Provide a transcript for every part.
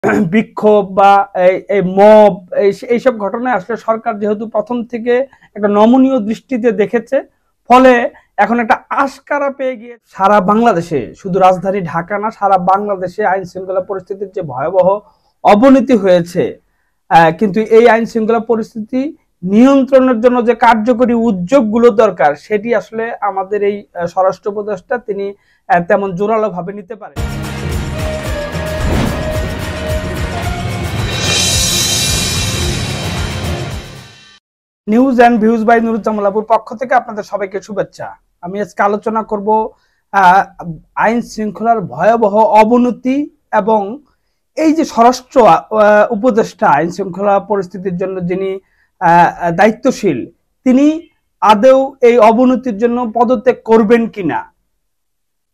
বিক্ষোভ বা এই মব এইসব ঘটনায় আসলে সরকার যেহেতু প্রথম থেকে একটা নমনীয় দৃষ্টিতে দেখেছে, ফলে এখন একটা আশকারা পেয়ে গিয়ে সারা বাংলাদেশে, শুধু রাজধানী ঢাকা না, সারা বাংলাদেশে আইন শৃঙ্খলা পরিস্থিতির যে ভয়াবহ অবনতি হয়েছে, কিন্তু এই আইন শৃঙ্খলা পরিস্থিতি নিয়ন্ত্রণের জন্য যে কার্যকরী উদ্যোগগুলো দরকার, সেটি আসলে আমাদের এই স্বরাষ্ট্র উপদেষ্টা তিনি তেমন জোরালো ভাবে নিতে পারেন। News and views by Nuruzzaman লাবুর পক্ষ থেকে আপনাদের সবাইকে শুভেচ্ছা। আমি আজকে আলোচনা করব আইন শৃঙ্খলার ভয়াবহ অবনতি এবং এই যে স্বরাষ্ট্র উপদেষ্টা আইন শৃঙ্খলা পরিস্থিতির জন্য যিনি দায়িত্বশীল, তিনি আদৌ এই অবনতির জন্য পদত্যাগ করবেন কিনা।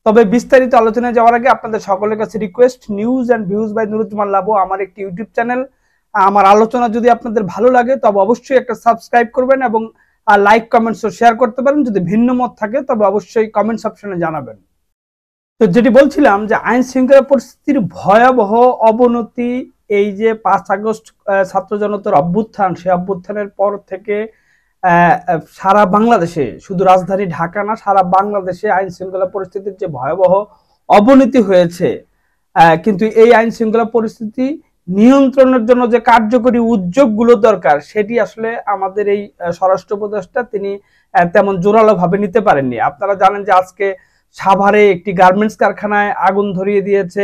তবে বিস্তারিত আলোচনায় যাওয়ার আগে আপনাদের সকলের কাছে request, news and views by Nuruzzaman Labu আমার একটি ইউটিউব চ্যানেল। আমার আলোচনা যদি আপনাদের ভালো লাগে তবে অবশ্যই একটা সাবস্ক্রাইব করবেন এবং লাইক কমেন্টস ও শেয়ার করতে পারেন। যদি ভিন্ন মত থাকে তবে অবশ্যই কমেন্টস অপশনে জানাবেন। তো যেটি বলছিলাম যে আইন শৃঙ্খলা পরিস্থিতির ভয়াবহ অবনতি, এই যে 5 আগস্ট ছাত্র জনতার অভ্যুত্থান, সেই অভ্যুত্থানের পর থেকে সারা বাংলাদেশে, শুধু রাজধানী ঢাকা না, সারা বাংলাদেশে আইন শৃঙ্খলা পরিস্থিতির যে ভয়াবহ অবনতি হয়েছে, কিন্তু এই আইন শৃঙ্খলা পরিস্থিতি নিয়ন্ত্রণের জন্য যে কার্যকরী উদ্যোগগুলো দরকার, সেটি আসলে আমাদের এই স্বরাষ্ট্র উপদেষ্টা তিনি তেমন জোরালো ভাবে নিতে পারেননি। আপনারা জানেন যে আজকে সাভারে একটি গার্মেন্টস কারখানায় আগুন ধরিয়ে দিয়েছে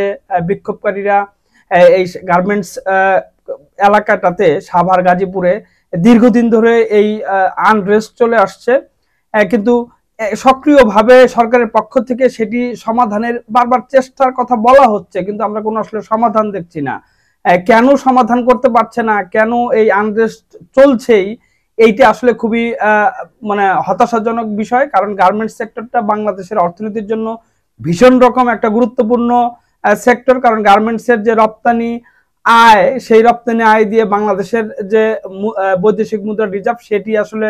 বিক্ষোভকারীরা। এই গার্মেন্টস এলাকাটাতে, সাভার গাজীপুরে দীর্ঘদিন ধরে এই আনরেস্ট চলে আসছে, কিন্তু সক্রিয়ভাবে সরকারের পক্ষ থেকে সেটি সমাধানের বারবার চেষ্টার কথা বলা হচ্ছে, কিন্তু আমরা কোনো আসলে সমাধান দেখছি না। কেন সমাধান করতে পারছে না, কেন এই আনরেস্ট চলছেই, এইটা আসলে খুবই মানে হতাশাজনক বিষয়। কারণ গার্মেন্টস সেক্টরটা বাংলাদেশের অর্থনীতির জন্য ভীষণ রকম একটা গুরুত্বপূর্ণ সেক্টর। কারণ গার্মেন্টসের যে রপ্তানি আয়, সেই রপ্তানি আয় দিয়ে বাংলাদেশের যে বৈদেশিক মুদ্রা রিজার্ভ, সেটি আসলে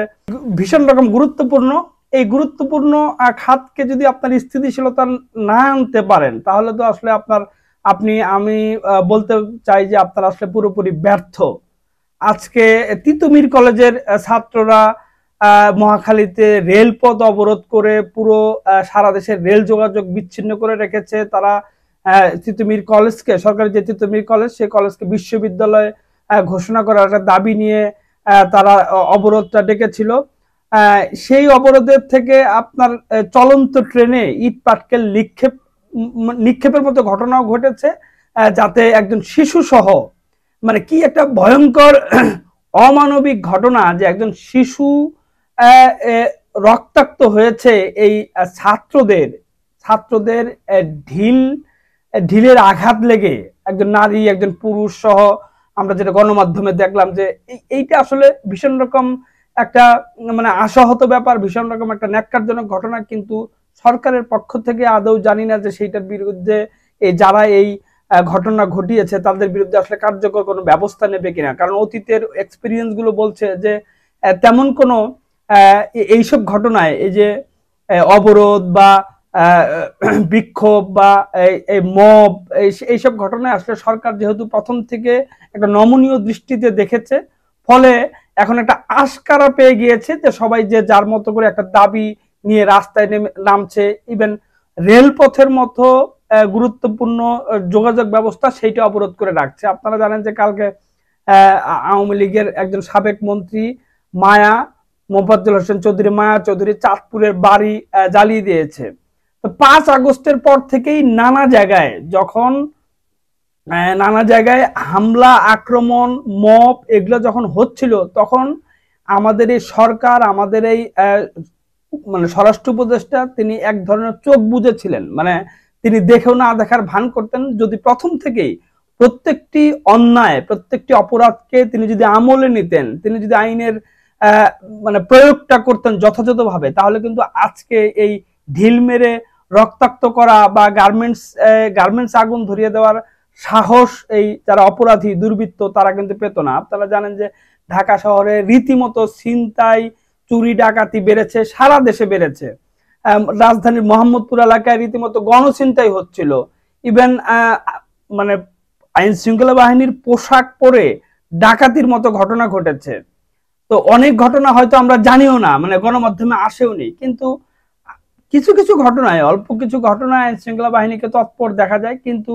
ভীষণ রকম গুরুত্বপূর্ণ। এই গুরুত্বপূর্ণ খাতকে যদি আপনার স্থিতিশীলতা না আনতে পারেন, তাহলে তো আসলে আমি বলতে চাই যে আপনারা আসলে পুরোপুরি ব্যর্থ। আজকে তিতুমির কলেজের ছাত্ররা মহাখালীতে রেলপথ অবরোধ করে পুরো সারা দেশের রেল যোগাযোগ বিচ্ছিন্ন করে রেখেছে। তারা তিতুমির কলেজকে, সরকারি যে তিতুমির কলেজ, সেই কলেজকে বিশ্ববিদ্যালয় ঘোষণা করার একটা দাবি নিয়ে তারা অবরোধটা ডেকেছিল। সেই অবরোধের থেকে আপনার চলন্ত ট্রেনে ইট পাটকেল নিক্ষেপের মতো ঘটনাও ঘটেছে, যাতে একজন শিশু সহ, মানে কি একটা ভয়ঙ্কর অমানবিক ঘটনা যে একজন শিশু রক্তাক্ত হয়েছে এই ছাত্রদের ঢিলের আঘাত লেগে, একজন নারী, একজন পুরুষ সহ। আমরা যেটা গণমাধ্যমে দেখলাম যে এইটা আসলে ভীষণ রকম একটা মানে আশাহত ব্যাপার, ভীষণ রকম একটা ন্যাক্কারজনক ঘটনা। কিন্তু সরকারের পক্ষ থেকে আদৌ জানি না যে সেইটার বিরুদ্ধে যারা এই ঘটনা ঘটিয়েছে তাদের বিরুদ্ধে আসলে কার্যকর কোনো ব্যবস্থা নেবে কিনা। কারণ অতীতের এক্সপিরিয়েন্স গুলো বলছে যে তেমন কোনো এইসব ঘটনায়, এই যে অবরোধ বা বিক্ষোভ বা এই মব, এইসব ঘটনায় আসলে সরকার যেহেতু প্রথম থেকে একটা নমনীয় দৃষ্টিতে দেখেছে, ফলে এখন একটা আশকারা পেয়ে গিয়েছে যে সবাই যে যার মতো করে একটা দাবি নিয়ে রাস্তায় নামছে। ইভেন রেলপথের মতো গুরুত্বপূর্ণ যোগাযোগ ব্যবস্থা, সেইটা অবরোধ করে রাখছে। আপনারা জানেন যে কালকে আওয়ামী লীগের একজন সাবেক মন্ত্রী মোফাজ্জল হোসেন চৌধুরী, মায়া চৌধুরী, চাঁদপুরের বাড়ি জ্বালিয়ে দিয়েছে। তো 5 আগস্টের পর থেকেই নানা জায়গায় হামলা, আক্রমণ, মব এগুলো যখন হচ্ছিল, তখন আমাদের এই সরকার, আমাদের এই মানে স্বরাষ্ট্র উপদেষ্টা, তিনি এক ধরনের চোখ বুজেছিলেন। মানে তিনি দেখেও না দেখার ভান করতেন। যদি প্রথম থেকেই প্রত্যেকটি অন্যায়, প্রত্যেকটি অপরাধকে তিনি যদি আমলে নিতেন, তিনি যদি আইনের মানে প্রয়োগটা করতেন যথাযথভাবে, তাহলে কিন্তু আজকে এই ঢিল মেরে রক্তাক্ত করা বা গার্মেন্টস আগুন ধরিয়ে দেওয়ার সাহস এই যারা অপরাধী, দুর্বৃত্ত, তারা কিন্তু পেত না। আপনারা জানেন যে ঢাকা শহরে রীতিমতো ছিনতাই, চুরি, ডাকাতি বেড়েছে, সারা দেশে বেড়েছে। রাজধানীর মোহাম্মদপুর এলাকায় রীতিমতো গণছিনতাই হচ্ছিল। ইভেন মানে আইন শৃঙ্খলা বাহিনীর পোশাক পরে ডাকাতির মতো ঘটনা ঘটেছে। তো অনেক ঘটনা হয়তো আমরা জানিও না, মানে গণমাধ্যমে আসেও নি, কিন্তু কিছু কিছু ঘটনায়, অল্প কিছু ঘটনায় আইন শৃঙ্খলা বাহিনীকে তৎপর দেখা যায়, কিন্তু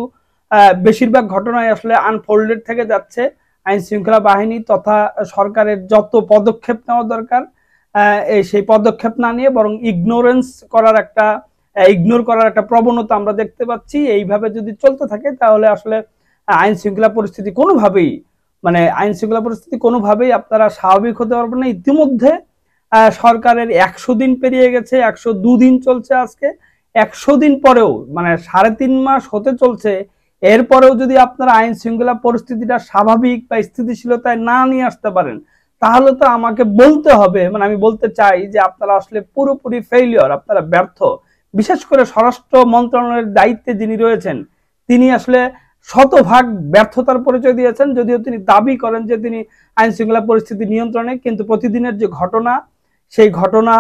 বেশিরভাগ ঘটনায় আসলে আনফোল্ডেড থেকে যাচ্ছে। আইন শৃঙ্খলা বাহিনী তথা সরকারের যত পদক্ষেপ নেওয়া দরকার সেই পদক্ষেপ না নিয়ে বরং ইগনোর করার একটা প্রবণতা আমরা দেখতে পাচ্ছি। এইভাবে যদি চলতে থাকে তাহলে আসলে আইন শৃঙ্খলা পরিস্থিতি কোনোভাবেই আপনারা স্বাভাবিক হতে পারবেন না। ইতিমধ্যে সরকারের 100 দিন পেরিয়ে গেছে, 102 দিন চলছে আজকে। 100 দিন পরেও, মানে 3.5 মাস হতে চলছে, এরপরেও যদি আপনারা আইন শৃঙ্খলা পরিস্থিতিটা স্বাভাবিক বা স্থিতিশীলতায় না নিয়ে আসতে পারেন, তাহলে তো আমাকে বলতে হবে, মানে আমি বলতে চাই যে আপনারা আসলে পুরোপুরি ফেইলিওর, আপনারা ব্যর্থ। বিশেষ করে স্বরাষ্ট্র মন্ত্রণালয়ের দায়িত্বে যিনি রয়েছেন তিনি আসলে শতভাগ ব্যর্থতার পরিচয় দিয়েছেন। যদিও তিনি দাবি করেন যে তিনি আইন শৃঙ্খলা পরিস্থিতি নিয়ন্ত্রণে, কিন্তু প্রতিদিনের যে ঘটনা, সেই ঘটনা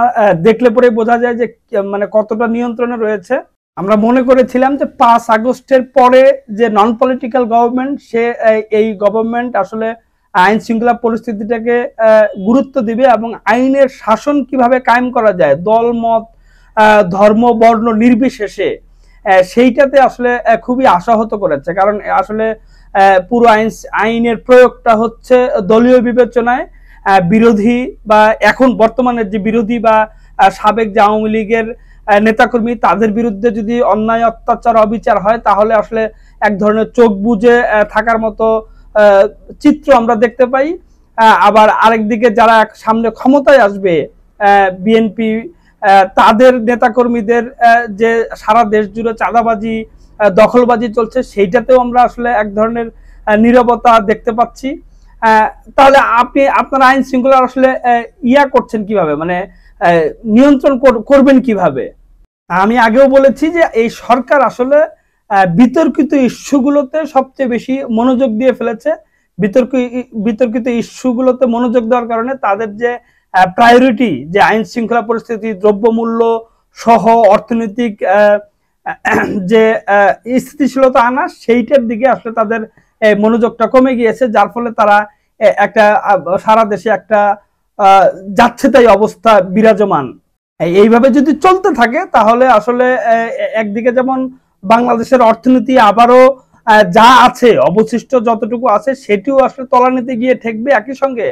দেখলে পরে বোঝা যায় যে মানে কতটা নিয়ন্ত্রণে রয়েছে। আমরা মনে করেছিলাম যে 5 আগস্টের পরে যে নন পলিটিক্যাল গভর্নমেন্ট, এই গভর্নমেন্ট আসলে আইন শৃঙ্খলা পরিস্থিতিটাকে গুরুত্ব দিবে এবং আইনের শাসন কিভাবে কায়েম করা যায় দল মত ধর্ম বর্ণ নির্বিশেষে, সেইটাতে আসলে খুবই আশাহত করেছে। কারণ আসলে পুরো আইনের প্রয়োগটা হচ্ছে দলীয় বিবেচনায়। বিরোধী বা এখন বর্তমানের যে বিরোধী বা সাবেক যে আওয়ামী লীগের নেতাকর্মী, তাদের বিরুদ্ধে যদি অন্যায় অত্যাচার অবিচার হয় তাহলে আসলে এক ধরনের চোখ বুজে থাকার মতো চিত্র আমরা দেখতে পাই। আবার আরেকদিকে যারা সামনে ক্ষমতায় আসবে, বিএনপি, তাদের নেতাকর্মীদের যে সারা দেশ জুড়ে চাঁদাবাজি দখলবাজি চলছে, সেইটাতেও আমরা আসলে এক ধরনের নীরবতা দেখতে পাচ্ছি। তাহলে আপনারা আইন শৃঙ্খলা আসলে করছেন কিভাবে, মানে নিয়ন্ত্রণ করবেন কিভাবে? আমি আগেও বলেছি যে এই সরকার আসলে বিতর্কিত ইস্যুগুলোতে সবচেয়ে বেশি মনোযোগ দিয়ে ফেলেছে। বিতর্কিত ইস্যুগুলোতে মনোযোগ দেওয়ার কারণে তাদের যে প্রায়োরিটি, যে আইন শৃঙ্খলা পরিস্থিতি, দ্রব্যমূল্য সহ অর্থনৈতিক যে স্থিতিশীলতা আনা, সেইটার দিকে আসলে তাদের মনোযোগটা কমে গিয়েছে, যার ফলে তারা একটা সারা দেশে একটা যাচ্ছে তাই অবস্থা বিরাজমান। এইভাবে যদি চলতে থাকে তাহলে আসলে একদিকে যেমন বাংলাদেশের অর্থনীতি আবারও যা আছে, অবশিষ্ট যতটুকু আছে সেটিও আসলে তলানিতে গিয়ে ঠেকবে, একই সঙ্গে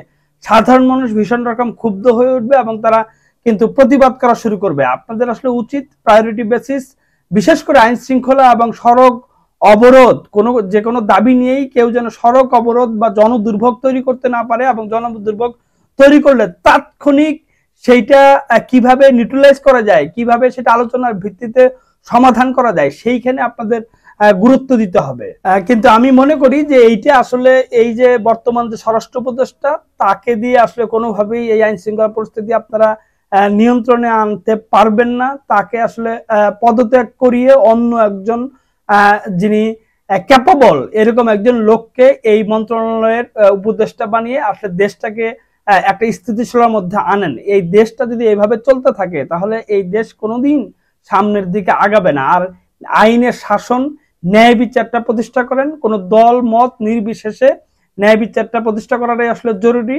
সাধারণ মানুষ ভীষণ রকম ক্ষুব্ধ হয়ে উঠবে এবং তারা কিন্তু প্রতিবাদ করা শুরু করবে। আপনাদের আসলে উচিত প্রায়োরিটি বেসিস, বিশেষ করে আইন শৃঙ্খলা এবং সড়ক অবরোধ, যে কোনো দাবি নিয়েই কেউ যেন সড়ক অবরোধ বা জনদুর্ভোগ তৈরি করতে না পারে, এবং জনদুর্ভোগ তৈরি করলে তাৎক্ষণিক সেইটা কিভাবে নিউট্রালাইজ করা যায়, কিভাবে সেটা আলোচনার ভিত্তিতে সমাধান করা যায়, সেইখানে আপনাদের গুরুত্ব দিতে হবে। কিন্তু আমি মনে করি যে এইটা আসলে এই যে বর্তমান যে স্বরাষ্ট্র উপদেষ্টা, তাকে দিয়ে আসলে কোনোভাবেই এই আইন শৃঙ্খলা পরিস্থিতি আপনারা নিয়ন্ত্রণে আনতে পারবেন না। তাকে আসলে পদত্যাগ করিয়ে অন্য একজন যিনি ক্যাপাবল, এরকম একজন লোককে এই মন্ত্রণালয়ের উপদেষ্টা বানিয়ে আসলে দেশটাকে একটা স্থিতিশীলতার মধ্যে আনেন। এই দেশটা যদি এইভাবে চলতে থাকে তাহলে এই দেশ কোনোদিন সামনের দিকে আগাবে না। আর আইনের শাসন, ন্যায় বিচারটা প্রতিষ্ঠা করেন, কোনো দল মত নির্বিশেষে ন্যায় বিচারটা প্রতিষ্ঠা করাটাই আসলে জরুরি।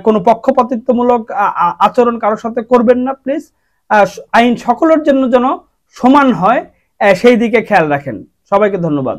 কোনো পক্ষপাতিত্বমূলক আচরণ কারোর সাথে করবেন না প্লিজ। আইন সকলের জন্য যেন সমান হয়, সেই দিকে খেয়াল রাখেন। সবাইকে ধন্যবাদ।